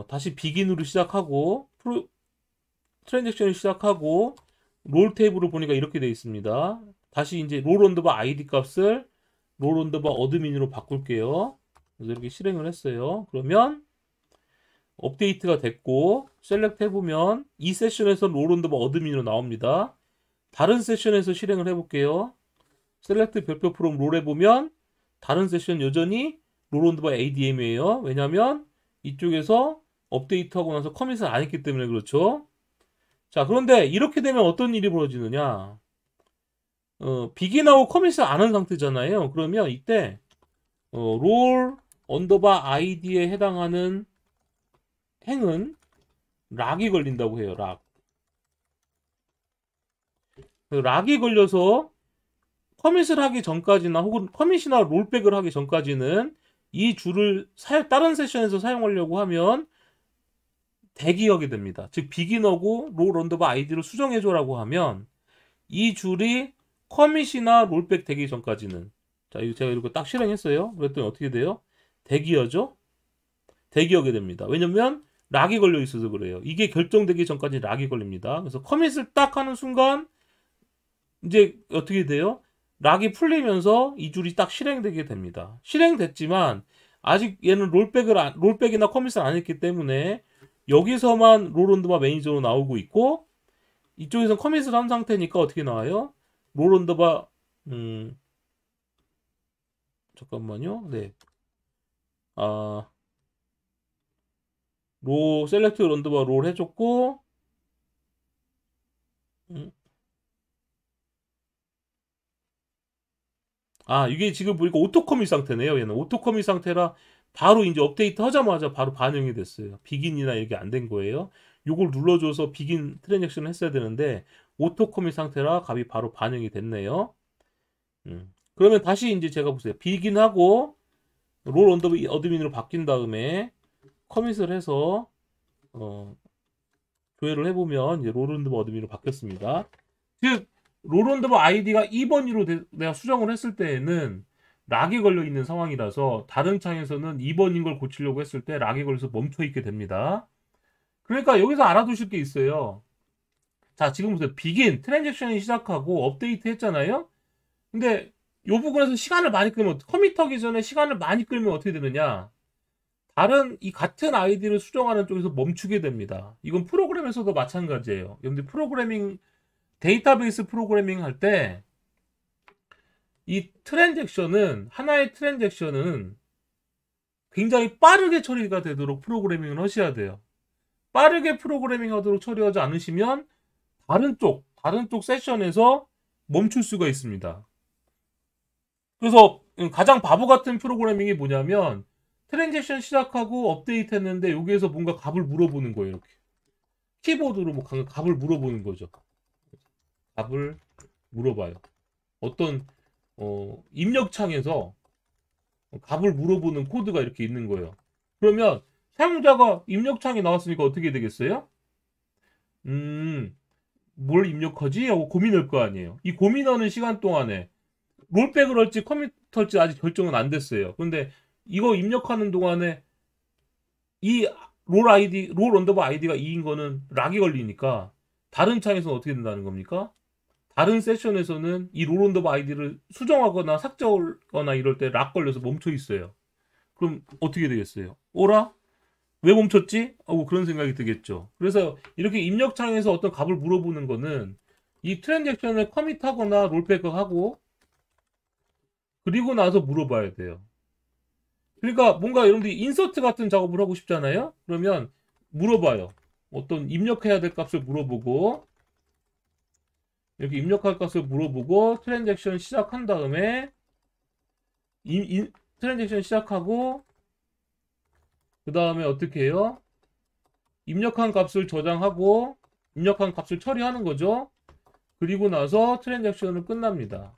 Speaker 1: 다시 비긴으로 시작하고 트랜잭션을 시작하고 롤 테이블을 보니까 이렇게 되어 있습니다. 다시 이제 롤 언더바 아이디 값을 롤 언더바 어드민으로 바꿀게요. 그래서 이렇게 실행을 했어요. 그러면 업데이트가 됐고 셀렉트 해보면 이 세션에서 롤 언더바 어드민으로 나옵니다. 다른 세션에서 실행을 해볼게요. 셀렉트 별표 프롬 롤 해보면 다른 세션 여전히 롤 온더 바이 ADM이에요. 왜냐면 이쪽에서 업데이트하고 나서 커밋을 안 했기 때문에 그렇죠. 자, 그런데 이렇게 되면 어떤 일이 벌어지느냐? 비긴하고 커밋을 안 한 상태잖아요. 그러면 이때 롤 언더바 아이디에 해당하는 행은 락이 걸린다고 해요. 락이 걸려서 커밋을 하기 전까지나 혹은 커밋이나 롤백을 하기 전까지는 이 줄을 다른 세션에서 사용하려고 하면 대기하게 됩니다. 즉 비기너고 롤 언더바 아이디를 수정해줘라고 하면 이 줄이 커밋이나 롤백 되기 전까지는, 자 이거 제가 이렇게 딱 실행했어요. 그랬더니 어떻게 돼요? 대기하죠? 대기하게 됩니다. 왜냐면 락이 걸려 있어서 그래요. 이게 결정되기 전까지 락이 걸립니다. 그래서 커밋을 딱 하는 순간 이제 어떻게 돼요? 락이 풀리면서 이 줄이 딱 실행되게 됩니다. 실행됐지만 아직 얘는 롤백이나 커밋을 안 했기 때문에 여기서만 롤 언더바 매니저로 나오고 있고 이쪽에서 커밋을 한 상태니까 어떻게 나와요? 롤 언더바 잠깐만요. 네. 셀렉트 언더바 롤 해줬고 이게 지금 보니까 오토커밋 상태네요. 얘는 오토커밋 상태라 바로 이제 업데이트 하자마자 바로 반영이 됐어요. 비긴이나 이게 안 된 거예요. 요걸 눌러줘서 비긴 트랜잭션을 했어야 되는데 오토커밋 상태라 값이 바로 반영이 됐네요. 그러면 다시 이제 제가 보세요. 비긴하고 롤 언더바 어드민으로 바뀐 다음에 커밋을 해서 조회를 해보면 이제 롤 언더바 어드민으로 바뀌었습니다. 즉 롤 언더바 아이디가 2번으로 내가 수정을 했을 때에는 락이 걸려 있는 상황이라서 다른 창에서는 2번인 걸 고치려고 했을 때 락이 걸려서 멈춰 있게 됩니다. 그러니까 여기서 알아두실 게 있어요. 자, 지금 보세요. 비긴 트랜잭션이 시작하고 업데이트 했잖아요. 근데 이 부분에서 시간을 많이 끌면, 커밋하기 전에 시간을 많이 끌면 어떻게 되느냐? 다른 이 같은 아이디를 수정하는 쪽에서 멈추게 됩니다. 이건 프로그램에서도 마찬가지예요. 여러분들 프로그래밍, 데이터베이스 프로그래밍 할 때 이 하나의 트랜잭션은 굉장히 빠르게 처리가 되도록 프로그래밍을 하셔야 돼요. 빠르게 프로그래밍 하도록 처리하지 않으시면 다른 쪽 세션에서 멈출 수가 있습니다. 그래서 가장 바보 같은 프로그래밍이 뭐냐면 트랜잭션 시작하고 업데이트 했는데 여기에서 뭔가 값을 물어보는 거예요. 이렇게 키보드로 뭐 값을 물어보는 거죠. 값을 물어봐요. 어떤 입력창에서 값을 물어보는 코드가 이렇게 있는 거예요. 그러면 사용자가 입력창에 나왔으니까 어떻게 되겠어요? 뭘 입력하지? 하고 고민할 거 아니에요. 이 고민하는 시간 동안에 롤백을 할지 커밋 할지 아직 결정은 안 됐어요. 근데 이거 입력하는 동안에 이 롤 언더바 아이디가 2인 거는 락이 걸리니까 다른 창에서는 어떻게 된다는 겁니까? 다른 세션에서는 이 롤 언더바 아이디를 수정하거나 삭제하거나 이럴 때 락 걸려서 멈춰 있어요. 그럼 어떻게 되겠어요? 오라? 왜 멈췄지? 하고 그런 생각이 들겠죠. 그래서 이렇게 입력창에서 어떤 값을 물어보는 거는 이 트랜잭션을 커밋하거나 롤백하고 그리고 나서 물어봐야 돼요. 그러니까 뭔가 여러분들이 인서트 같은 작업을 하고 싶잖아요. 그러면 물어봐요. 어떤 입력해야 될 값을 물어보고 이렇게 입력할 값을 물어보고 트랜잭션 시작한 다음에 트랜잭션 시작하고 그 다음에 어떻게 해요? 입력한 값을 저장하고 입력한 값을 처리하는 거죠. 그리고 나서 트랜잭션은 끝납니다.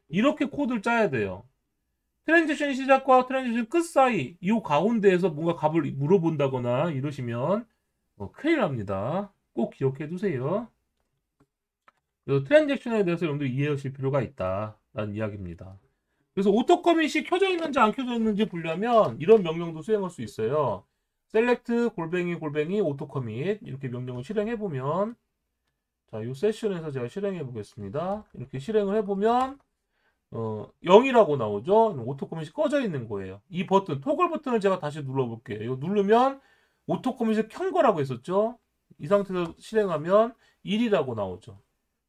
Speaker 1: 이렇게 코드를 짜야 돼요. 트랜지션 시작과 트랜지션 끝 사이 이 가운데에서 뭔가 값을 물어본다거나 이러시면 큰일 납니다. 꼭 기억해 두세요. 그래서 트랜잭션에 대해서 여러분들 이해하실 필요가 있다라는 이야기입니다. 그래서 오토 커밋이 켜져 있는지 안 켜져 있는지 보려면 이런 명령도 수행할 수 있어요. select __ 오토 커밋 이렇게 명령을 실행해 보면 자, 이 세션에서 제가 실행해 보겠습니다. 이렇게 실행을 해 보면 0이라고 나오죠. 오토 커밋이 꺼져 있는 거예요. 이 버튼, 토글 버튼을 제가 다시 눌러볼게요. 이거 누르면 오토 커밋을 켠 거라고 했었죠. 이 상태에서 실행하면 1이라고 나오죠.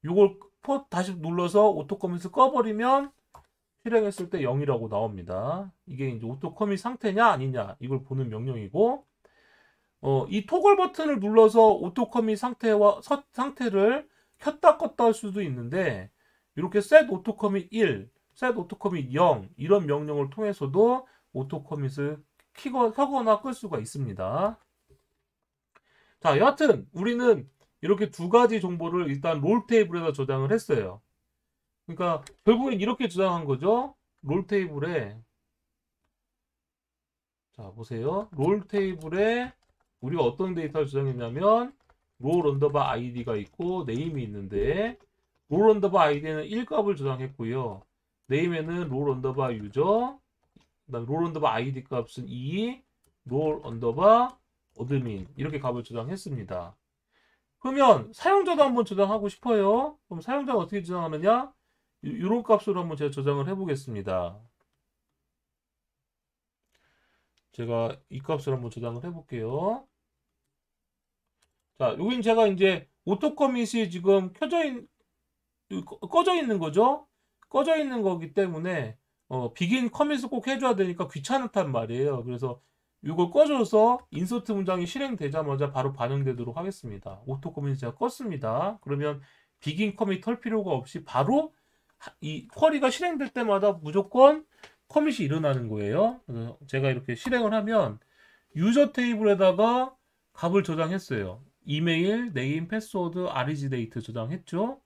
Speaker 1: 이걸 다시 눌러서 오토 커밋을 꺼버리면 실행했을 때 0이라고 나옵니다. 이게 이제 오토 커밋 상태냐 아니냐 이걸 보는 명령이고, 이 토글 버튼을 눌러서 오토 커밋 상태를 켰다 껐다 할 수도 있는데, 이렇게 set 오토 커밋 1, set 오토 커밋 0 이런 명령을 통해서도 오토 커밋을 켜거나 끌 수가 있습니다. 자, 여하튼 우리는 이렇게 두 가지 정보를 일단 롤 테이블에다 저장을 했어요. 그러니까 결국엔 이렇게 저장한 거죠. 롤 테이블에, 자 보세요. 롤 테이블에 우리가 어떤 데이터를 저장했냐면 롤 언더바 아이디가 있고 네임이 있는데, 롤 언더바 아이디는 1값을 저장했고요. 네임에는 롤 언더바 유저, 그다음 롤 언더바 아이디 값은 2, 롤 언더바 어드민 이렇게 값을 저장했습니다. 그러면 사용자도 한번 저장하고 싶어요. 그럼 사용자가 어떻게 저장하느냐? 이런 값으로 한번 제가 저장을 해보겠습니다. 제가 이 값을 한번 저장을 해볼게요. 자, 여긴 제가 이제 오토 커밋이 지금 꺼져 있는 거죠. 꺼져 있는 거기 때문에 비긴 커밋을 꼭 해줘야 되니까 귀찮단 말이에요. 그래서 이걸 꺼줘서 인서트 문장이 실행되자마자 바로 반영되도록 하겠습니다. 오토 커밋 제가 껐습니다. 그러면 비긴 커밋 할 필요가 없이 바로 이 쿼리가 실행될 때마다 무조건 커밋이 일어나는 거예요. 그래서 제가 이렇게 실행을 하면 유저 테이블에다가 값을 저장했어요. 이메일, 네임, 패스워드, REG 데이트 저장했죠.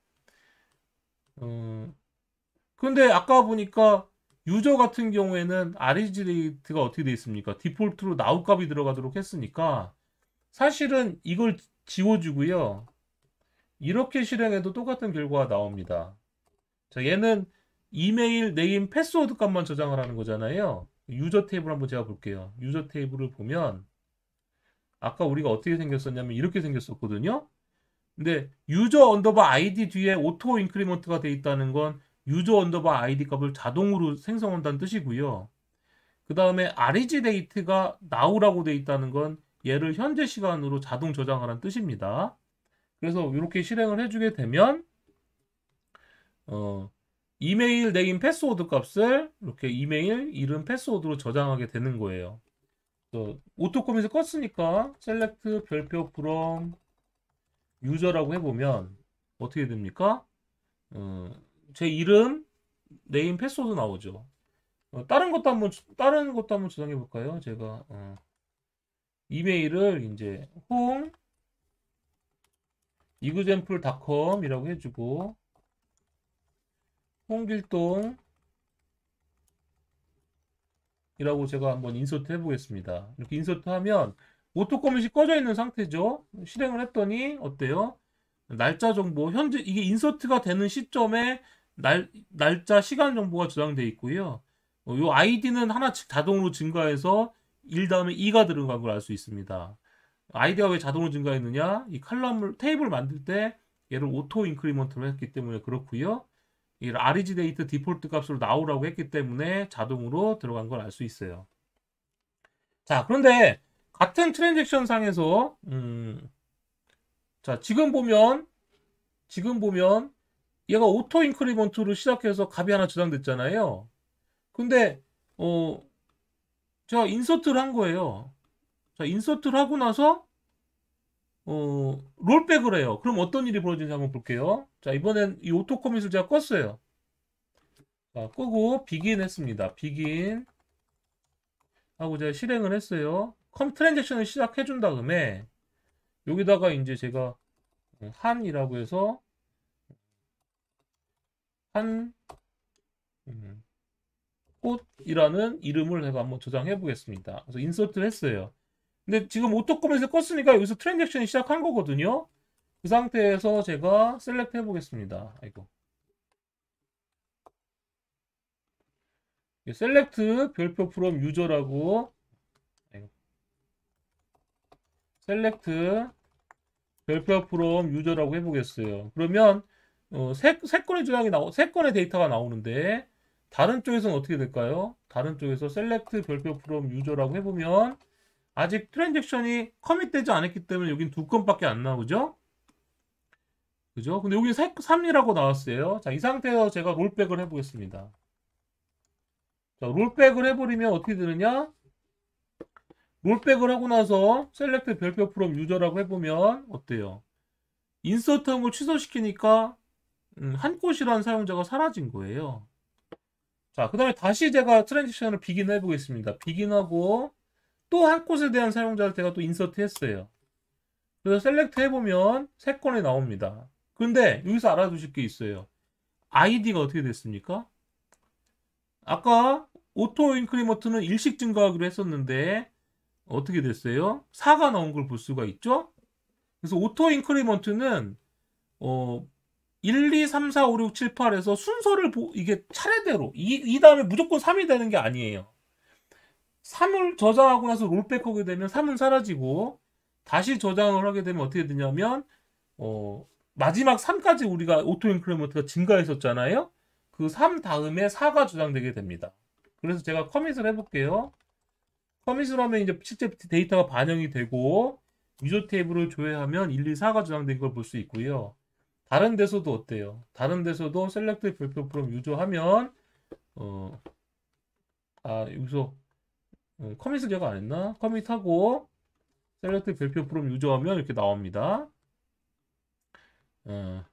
Speaker 1: 근데 아까 보니까 유저 같은 경우에는 REG 데이트가 어떻게 되어 있습니까? 디폴트로 now 값이 들어가도록 했으니까 사실은 이걸 지워주고요. 이렇게 실행해도 똑같은 결과가 나옵니다. 자, 얘는 이메일, 네임, 패스워드 값만 저장을 하는 거잖아요. 유저 테이블 한번 제가 볼게요. 유저 테이블을 보면 아까 우리가 어떻게 생겼었냐면 이렇게 생겼었거든요. 근데 유저 언더바 아이디 뒤에 오토 인크리먼트가 돼 있다는 건 유저 언더바 아이디 값을 자동으로 생성한다는 뜻이고요. 그 다음에 REG 데이트가 now라고 돼 있다는 건 얘를 현재 시간으로 자동 저장하라는 뜻입니다. 그래서 이렇게 실행을 해주게 되면 이메일, 네임, 패스워드 값을 이렇게 이메일, 이름, 패스워드로 저장하게 되는 거예요. 오토 커밋을 껐으니까 select 별표 from user라고 해보면 어떻게 됩니까? 제 이름, 네임, 패스워드 나오죠. 다른 것도 한번 저장해 볼까요? 제가 이메일을 이제 home example.com이라고 해주고, 홍길동 이라고 제가 한번 인서트 해보겠습니다. 이렇게 인서트 하면 오토 커밋이 꺼져 있는 상태죠. 실행을 했더니 어때요? 날짜 정보, 현재 이게 인서트가 되는 시점에 날짜 시간 정보가 저장되어 있고요. 이 아이디는 하나씩 자동으로 증가해서 1 다음에 2가 들어간 걸 알 수 있습니다. 아이디가 왜 자동으로 증가했느냐? 이 테이블 만들 때 얘를 오토 인크리먼트로 했기 때문에 그렇고요. 이 REG 데이트 디폴트 값으로 나오라고 했기 때문에 자동으로 들어간 걸 알 수 있어요. 자, 그런데 같은 트랜잭션 상에서 자, 지금 보면 얘가 오토 인크리먼트로 시작해서 값이 하나 저장됐잖아요. 근데 제가 인서트를 한 거예요. 자, 인서트를 하고 나서 롤백을 해요. 그럼 어떤 일이 벌어지는지 한번 볼게요. 자, 이번엔 이 오토 커밋을 제가 껐어요. 자, 끄고 비긴 했습니다. 비긴 하고 제가 실행을 했어요. 트랜잭션을 시작해 준 다음에 여기다가 이제 제가 한이라고 해서 한 꽃이라는 이름을 제가 한번 저장해 보겠습니다. 그래서 인서트를 했어요. 근데 지금 오토 커밋을 껐으니까 여기서 트랜잭션이 시작한 거거든요. 그 상태에서 제가 셀렉트 해보겠습니다. 아이고. 셀렉트 별표 from user라고, 셀렉트 별표 from user라고 해보겠어요. 그러면 세 건의 데이터가 나오는데 다른 쪽에서는 어떻게 될까요? 다른 쪽에서 셀렉트 별표 from user라고 해보면 아직 트랜잭션이 커밋되지 않았기 때문에 여긴 2건밖에 안 나오죠? 그죠? 근데 여기 3이라고 나왔어요. 자, 이 상태에서 제가 롤백을 해보겠습니다. 자, 롤백을 해버리면 어떻게 되느냐? 롤백을 하고 나서 셀렉트 별표 프롬 유저라고 해보면 어때요? 인서트 한 걸 취소시키니까 한 곳이라는 사용자가 사라진 거예요. 자, 그 다음에 다시 제가 트랜지션을 비긴 해보겠습니다. 비긴하고 또 한 곳에 대한 사용자를 제가 또 인서트 했어요. 그래서 셀렉트 해보면 3건이 나옵니다. 근데 여기서 알아두실 게 있어요. 아이디가 어떻게 됐습니까? 아까 오토 인크리먼트는 일씩 증가하기로 했었는데 어떻게 됐어요? 4가 나온 걸 볼 수가 있죠? 그래서 오토 인크리먼트는 1, 2, 3, 4, 5, 6, 7, 8에서 순서를 이게 차례대로 이 다음에 무조건 3이 되는 게 아니에요. 3을 저장하고 나서 롤백하게 되면 3은 사라지고 다시 저장을 하게 되면 어떻게 되냐면 마지막 3까지 우리가 오토 인크리먼트가 증가했었잖아요. 그 3 다음에 4가 저장되게 됩니다. 그래서 제가 커밋을 해볼게요. 커밋을 하면 이제 실제 데이터가 반영이 되고 유저 테이블을 조회하면 1, 2, 4가 저장된 걸 볼 수 있고요. 다른 데서도 어때요? 다른 데서도 셀렉트 별표 프롬 유저 하면 여기서 커밋을 제가 안 했나? 커밋하고 셀렉트 별표 프롬 유저 하면 이렇게 나옵니다.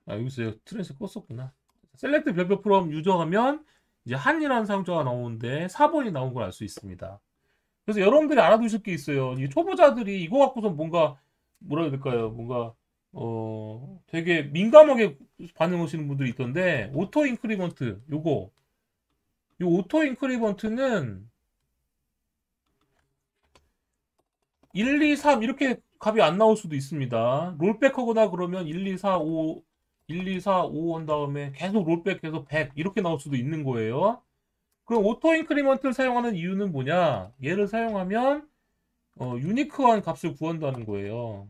Speaker 1: 여기서 트랜스 껐었구나. 셀렉트 별표 프롬 유저 하면 이제 한이라는 사용자가 나오는데 4번이 나온 걸 알 수 있습니다. 그래서 여러분들이 알아두실 게 있어요. 이 초보자들이 이거 갖고서 뭔가 뭐라 해야 될까요? 뭔가 되게 민감하게 반응하시는 분들이 있던데 오토 인크리먼트 요 오토 인크리먼트는 1, 2, 3 이렇게 값이 안 나올 수도 있습니다. 롤백 하거나 그러면 1, 2, 4, 5 1, 2, 4, 5 한 다음에 계속 롤백해서 100 이렇게 나올 수도 있는 거예요. 그럼 오토 인크리먼트를 사용하는 이유는 뭐냐? 얘를 사용하면 유니크한 값을 구한다는 거예요.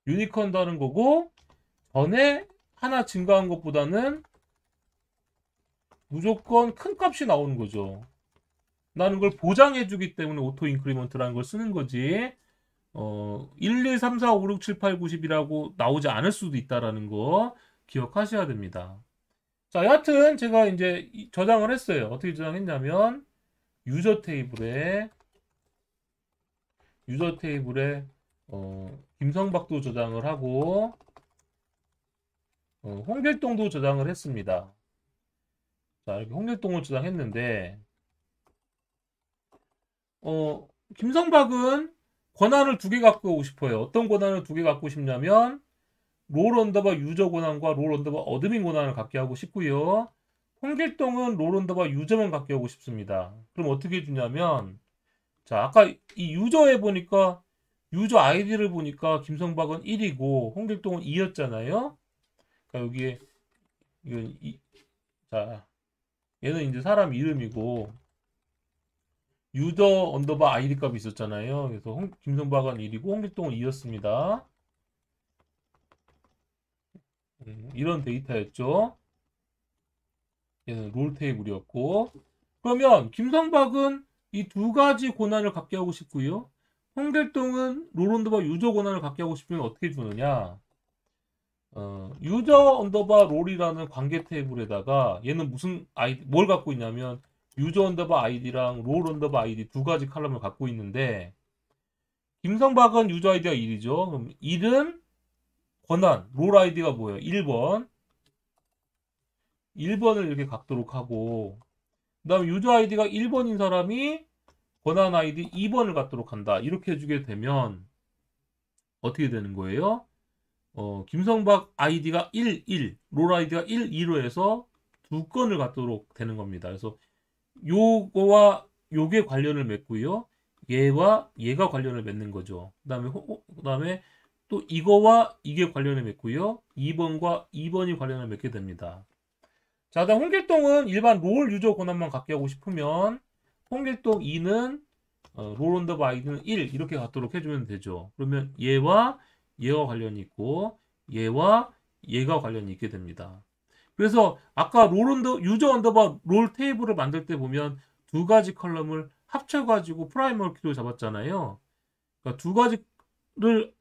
Speaker 1: 유니크한다는 거고 전에 하나 증가한 것보다는 무조건 큰 값이 나오는 거죠. 나는 걸 보장해 주기 때문에 오토 인크리먼트라는 걸 쓰는 거지. 1, 2, 3, 4, 5, 6, 7, 8, 9, 10이라고 나오지 않을 수도 있다라는 거 기억하셔야 됩니다. 자, 여하튼 제가 이제 저장을 했어요. 어떻게 저장했냐면 유저 테이블에 김성박도 저장을 하고 홍길동도 저장을 했습니다. 자, 이렇게 홍길동을 저장했는데 김성박은 권한을 2개 갖고 오고 싶어요. 어떤 권한을 2개 갖고 싶냐면 롤 언더바 유저 권한과 롤 언더바 어드민 권한을 갖게 하고 싶고요. 홍길동은 롤 언더바 유저만 갖게 하고 싶습니다. 그럼 어떻게 주냐면 자, 아까 이 유저에 보니까 유저 아이디를 보니까 김성박은 1이고 홍길동은 2였잖아요. 그러니까 여기에 자, 얘는 이제 사람 이름이고 유저 언더바 아이디 값이 있었잖아요. 그래서 김성박은 1이고 홍길동은 2였습니다. 이런 데이터였죠. 얘는 롤 테이블이었고 그러면 김성박은 이 2가지 권한을 갖게 하고 싶고요. 홍길동은 롤 언더바 유저 권한을 갖게 하고 싶으면 어떻게 주느냐? 유저 언더바 롤이라는 관계 테이블에다가 얘는 무슨 아이디 뭘 갖고 있냐면 유저 언더바 아이디랑 롤 언더바 아이디 2가지 칼럼을 갖고 있는데 김성박은 유저 아이디가 1이죠. 그럼 1은 권한 롤 아이디가 뭐예요? 1번을 이렇게 갖도록 하고 그 다음에 유저 아이디가 1번인 사람이 권한 아이디 2번을 갖도록 한다. 이렇게 해주게 되면 어떻게 되는 거예요? 김성박 아이디가 1, 롤 아이디가 1, 2로 해서 2건을 갖도록 되는 겁니다. 그래서 요거와 요게 관련을 맺고요. 얘와 얘가 관련을 맺는 거죠. 그 다음에 또 이거와 이게 관련을 맺고요. 2번과 2번이 관련을 맺게 됩니다. 자, 다음 홍길동은 일반 롤 유저 권한만 갖게 하고 싶으면 홍길동 2는 롤 언더바 아이디는 1 이렇게 갖도록 해주면 되죠. 그러면 얘와 얘가 관련이 있고 얘와 얘가 관련이 있게 됩니다. 그래서 아까 유저 언더바 롤 테이블을 만들 때 보면 2가지 컬럼을 합쳐가지고 프라이머리 키로 잡았잖아요. 그러니까 2가지를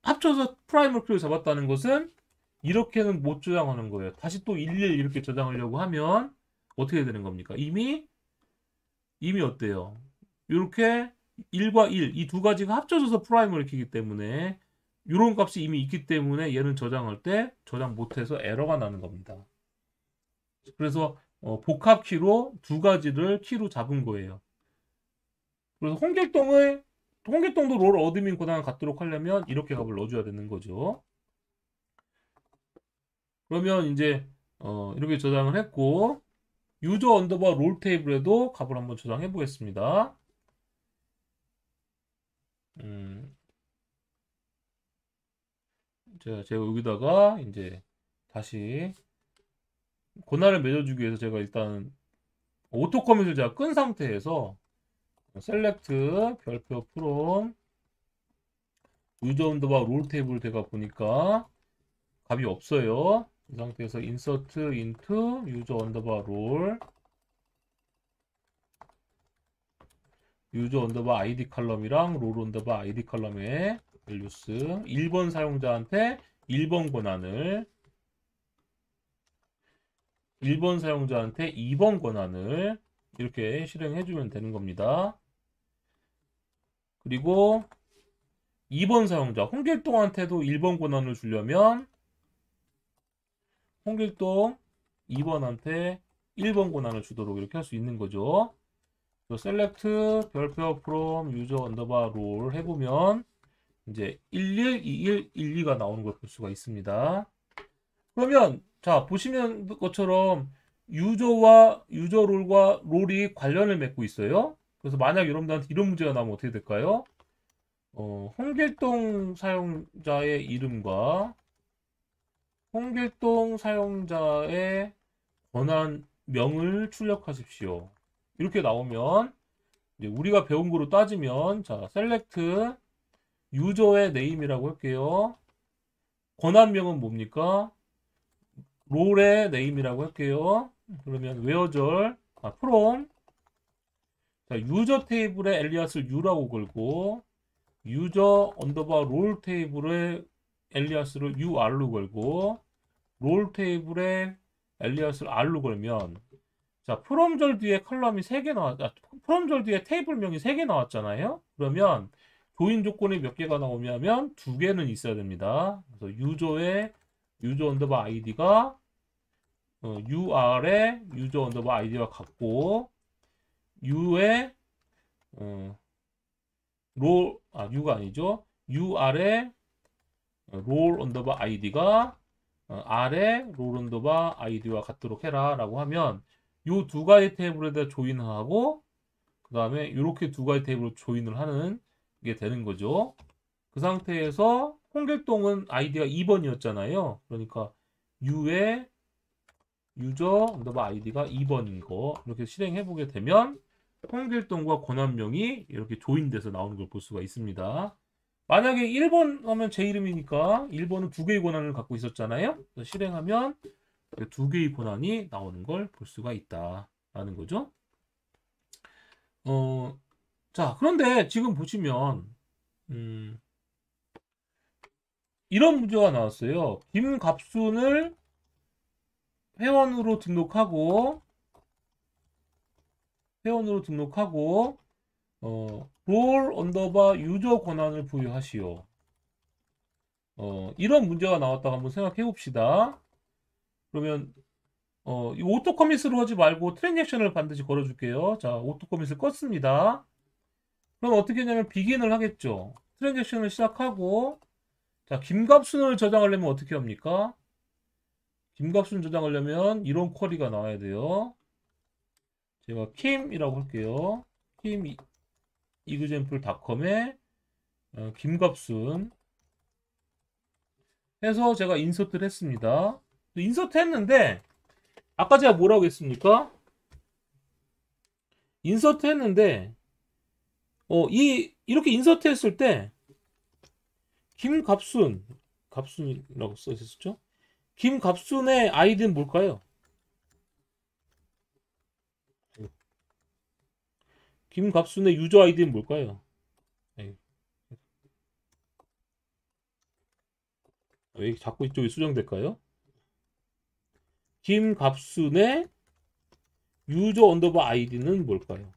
Speaker 1: 합쳐서 프라이머리 키로 잡았다는 것은 이렇게는 못 저장하는 거예요. 다시 또 11 이렇게 저장하려고 하면 어떻게 되는 겁니까? 이미 이미 어때요? 이렇게 1과 1, 이 두 가지가 합쳐져서 프라임을 키기 때문에 이런 값이 이미 있기 때문에 얘는 저장할 때 저장 못해서 에러가 나는 겁니다. 그래서 복합 키로 두 가지를 키로 잡은 거예요. 그래서 홍길동도 롤 어드민 권한을 갖도록 하려면 이렇게 값을 넣어줘야 되는 거죠. 그러면 이제 이렇게 저장을 했고 유저 언더바 롤 테이블에도 값을 한번 저장해 보겠습니다. 음, 제가 여기다가 이제 다시 권한을 맺어주기 위해서 제가 일단 오토 커밋을 제가 끈 상태에서 셀렉트 별표 프롬 유저 언더바 롤 테이블 제가 보니까 값이 없어요. 이 상태에서 인서트 인투 유저 언더바 롤 유저 언더바 아이디 컬럼이랑 롤 언더바 아이디 컬럼에 밸류스 1번 사용자한테 1번 권한을 1번 사용자한테 2번 권한을 이렇게 실행해주면 되는 겁니다. 그리고 2번 사용자 홍길동한테도 1번 권한을 주려면 홍길동 2번한테 1번 권한을 주도록 이렇게 할 수 있는 거죠. 셀렉트 별표 from 유저 언더바 롤 해보면 이제 11, 21, 12가 나오는 걸 볼 수가 있습니다. 그러면 자 보시면 것처럼 유저와 유저 롤과 롤이 관련을 맺고 있어요. 그래서 만약 여러분들한테 이런 문제가 나오면 어떻게 될까요? 홍길동 사용자의 이름과 홍길동 사용자의 권한명을 출력하십시오. 이렇게 나오면 이제 우리가 배운 거로 따지면 자 셀렉트 유저의 네임이라고 할게요. 권한명은 뭡니까? 롤의 네임이라고 할게요. 그러면 웨어절 from 자, 유저 테이블의 엘리아스를 U라고 걸고 유저 언더바 롤 테이블의 엘리아스를 UR로 걸고 롤 테이블의 엘리아스를 R로 걸면 자 프롬절 뒤에 컬럼이 3개 프롬절 뒤에 테이블명이 3개 나왔잖아요. 그러면 조인 조건이 몇 개가 나오냐면 2개는 있어야 됩니다. 그래서 유저의 유저 언더바 아이디가 UR의 유저 언더바 아이디와 같고 U의 U가 아니죠. UR의 롤 언더바 아이디가 R의 롤 언더바 아이디와 같도록 해라 라고 하면 요 두 가지 테이블에다 조인을 하고 그 다음에 이렇게 두 가지 테이블로 조인을 하는 게 되는 거죠. 그 상태에서 홍길동은 아이디가 2번이었잖아요. 그러니까 U의 유저 언더바 아이디가 2번인 거 이렇게 실행해 보게 되면 홍길동과 권한명이 이렇게 조인돼서 나오는 걸 볼 수가 있습니다. 만약에 1번 하면 제 이름이니까 1번은 2개의 권한을 갖고 있었잖아요. 그래서 실행하면 2개의 권한이 나오는 걸 볼 수가 있다라는 거죠. 자, 그런데 지금 보시면 이런 문제가 나왔어요. 김갑순을 회원으로 등록하고 롤 언더바 유저 권한을 부여하시오. 이런 문제가 나왔다고 한번 생각해 봅시다. 그러면 이 오토 커밋으로 하지 말고 트랜잭션을 반드시 걸어줄게요. 자, 오토 커밋을 껐습니다. 그럼 어떻게 하냐면 비긴을 하겠죠. 트랜잭션을 시작하고 자, 김갑순을 저장하려면 어떻게 합니까? 김갑순 저장하려면 이런 쿼리가 나와야 돼요. 제가 kim이라고 할게요. kim example.com에 김갑순 해서 제가 인서트를 했습니다. 인서트 했는데 아까 제가 뭐라고 했습니까? 인서트 했는데 이렇게 인서트 했을 때 갑순이라고 써 있었죠? 김갑순의 아이디는 뭘까요? 김갑순의 유저 아이디는 뭘까요? 왜 자꾸 이쪽이 수정될까요? 김갑순의 유저 언더바 아이디는 뭘까요?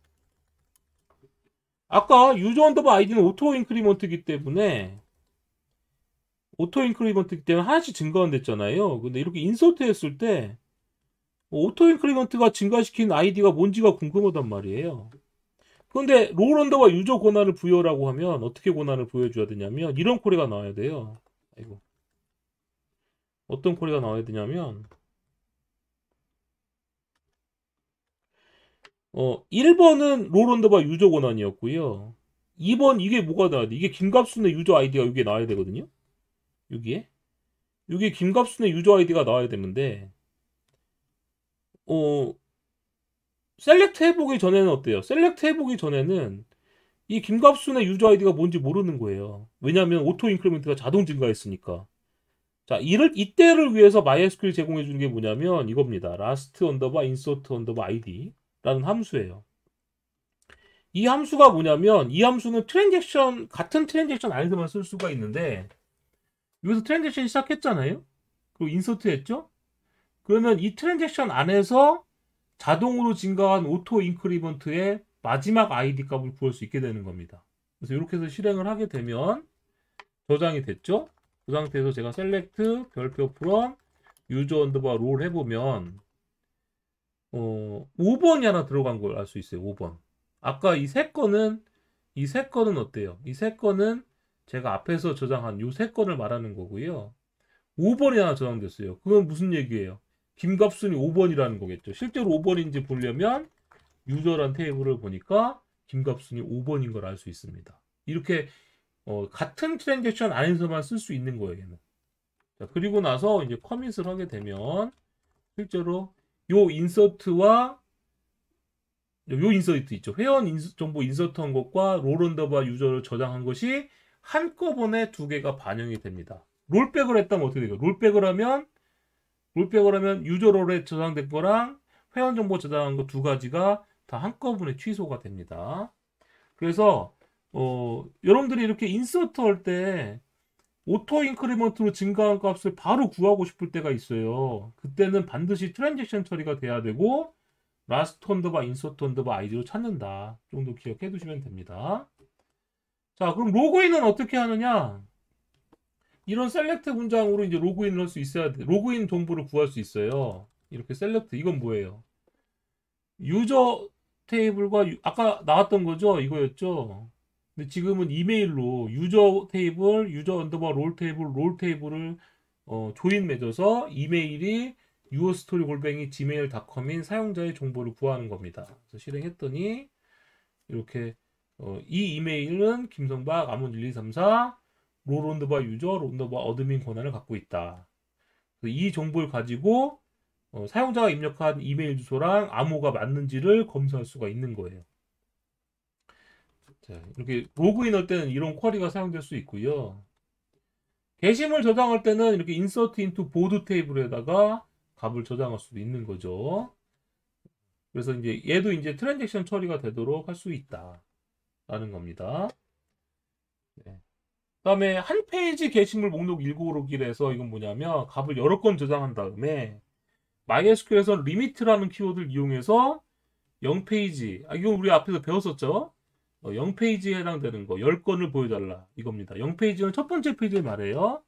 Speaker 1: 아까 유저 언더바 아이디는 오토 인크리먼트이기 때문에 하나씩 증가가 됐잖아요. 근데 이렇게 인서트 했을 때 오토 인크리먼트가 증가시킨 아이디가 뭔지가 궁금하단 말이에요. 그런데 롤 언더바 유저 권한을 부여라고 하면 어떻게 권한을 부여줘야 되냐면 이런 쿼리가 나와야 돼요. 아이고. 어떤 쿼리가 나와야 되냐면 1번은 롤 언더바 유저 권한이었고요. 2번 이게 뭐가 나와야 돼? 이게 김갑순의 유저 아이디가 여기에 나와야 되거든요. 여기에 김갑순의 유저 아이디가 나와야 되는데 셀렉트 해보기 전에는 어때요? 셀렉트 해보기 전에는 이 김갑순의 유저 아이디가 뭔지 모르는 거예요. 왜냐하면 오토 인크리먼트가 자동 증가했으니까. 자, 이때를 위해서 MySQL 제공해 주는 게 뭐냐면 이겁니다. last 언더바 insert 언더바 id라는 함수예요. 이 함수가 뭐냐면 이 함수는 같은 트랜잭션 안에서만 쓸 수가 있는데 여기서 트랜잭션 시작했잖아요. 그리고 인서트 했죠. 그러면 이 트랜잭션 안에서 자동으로 증가한 오토 인크리먼트의 마지막 ID 값을 구할 수 있게 되는 겁니다. 그래서 이렇게 해서 실행을 하게 되면 저장이 됐죠. 그 상태에서 제가 셀렉트 별표 from 유저 언더바 롤 해보면 5번이 하나 들어간 걸 알 수 있어요. 5번. 아까 이 세 건은 어때요? 이 세 건은 제가 앞에서 저장한 이 세 건을 말하는 거고요. 5번이 하나 저장됐어요. 그건 무슨 얘기예요? 김갑순이 5번이라는 거겠죠. 실제로 5번인지 보려면 유저란 테이블을 보니까 김갑순이 5번인 걸 알 수 있습니다. 이렇게 같은 트랜잭션 안에서만 쓸 수 있는 거예요. 얘는. 자, 그리고 나서 이제 커밋을 하게 되면 실제로 요 인서트와 요 인서트 있죠. 회원 정보 인서트한 것과 롤 언더바 유저를 저장한 것이 한꺼번에 두 개가 반영이 됩니다. 롤백을 했다면 어떻게 돼요? 롤백을 하면 유저 롤에 저장된 거랑 회원 정보 저장한 거 두 가지가 다 한꺼번에 취소가 됩니다. 그래서 여러분들이 이렇게 인서트 할 때 오토 인크리먼트로 증가한 값을 바로 구하고 싶을 때가 있어요. 그때는 반드시 트랜잭션 처리가 돼야 되고 라스트 언더바 인서트 언더바 아이디로 찾는다 정도 기억해 두시면 됩니다. 자, 그럼 로그인은 어떻게 하느냐? 이런 셀렉트 문장으로 이제 로그인을 할 수 있어야 돼. 로그인 정보를 구할 수 있어요. 이렇게 셀렉트 이건 뭐예요? 유저 테이블과 아까 나왔던 거죠? 이거였죠? 근데 지금은 이메일로 유저 테이블, 유저 언더바 롤 테이블을 조인 맺어서 이메일이 yourstory@gmail.com인 사용자의 정보를 구하는 겁니다. 그래서 실행했더니 이렇게 이 이메일은 김성박 아몬1234 롤 언더바 유저 롤 언더바 어드민 권한을 갖고 있다. 이 정보를 가지고 사용자가 입력한 이메일 주소랑 암호가 맞는지를 검사할 수가 있는 거예요. 자, 이렇게 로그인 할 때는 이런 쿼리가 사용될 수 있고요. 게시물 저장할 때는 이렇게 insert into board 테이블에다가 값을 저장할 수도 있는 거죠. 그래서 이제 얘도 이제 트랜잭션 처리가 되도록 할 수 있다라는 겁니다. 네. 그다음에 한 페이지 게시물 목록 읽어오기를 이건 뭐냐면 값을 여러 건 저장한 다음에 MySQL에서 limit라는 키워드를 이용해서 0페이지, 이건 우리 앞에서 배웠었죠? 0페이지에 해당되는 거 10건을 보여달라 이겁니다. 0페이지는 첫 번째 페이지를 말해요.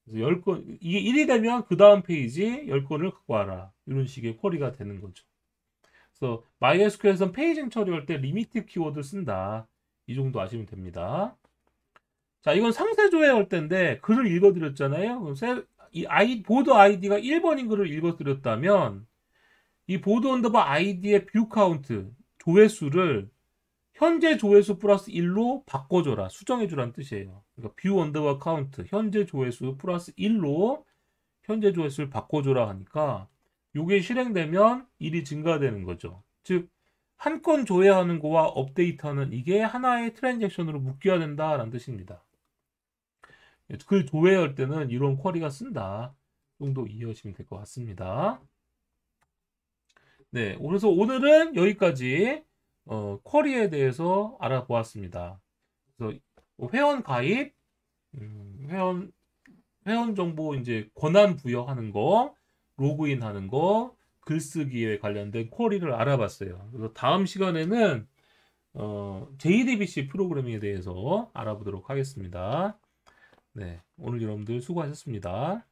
Speaker 1: 그래서 10건, 이게 1이 되면 그 다음 페이지 10건을 갖고 와라. 이런 식의 쿼리가 되는 거죠. 그래서 MySQL에서는 페이징 처리할 때 리미트 키워드를 쓴다. 이 정도 아시면 됩니다. 자, 이건 상세 조회할 때인데 글을 읽어드렸잖아요. 보드 아이디가 1번인 글을 읽어드렸다면 이 보드 언더바 아이디의 뷰 카운트, 조회수를 현재 조회수 플러스 1로 바꿔줘라. 수정해주라는 뜻이에요. 그러니까 뷰 언더바 카운트, 현재 조회수 플러스 1로 현재 조회수를 바꿔줘라 하니까 이게 실행되면 1이 증가되는 거죠. 즉, 한 건 조회하는 거와 업데이트하는 이게 하나의 트랜잭션으로 묶여야 된다라는 뜻입니다. 글 조회할 때는 이런 쿼리가 쓴다 정도 이해하시면 될 것 같습니다. 네, 그래서 오늘은 여기까지 쿼리에 대해서 알아보았습니다. 그래서 회원 가입, 회원 정보 이제 권한 부여하는 거, 로그인 하는 거, 글쓰기에 관련된 쿼리를 알아봤어요. 그래서 다음 시간에는 JDBC 프로그래밍에 대해서 알아보도록 하겠습니다. 네, 오늘 여러분들 수고하셨습니다.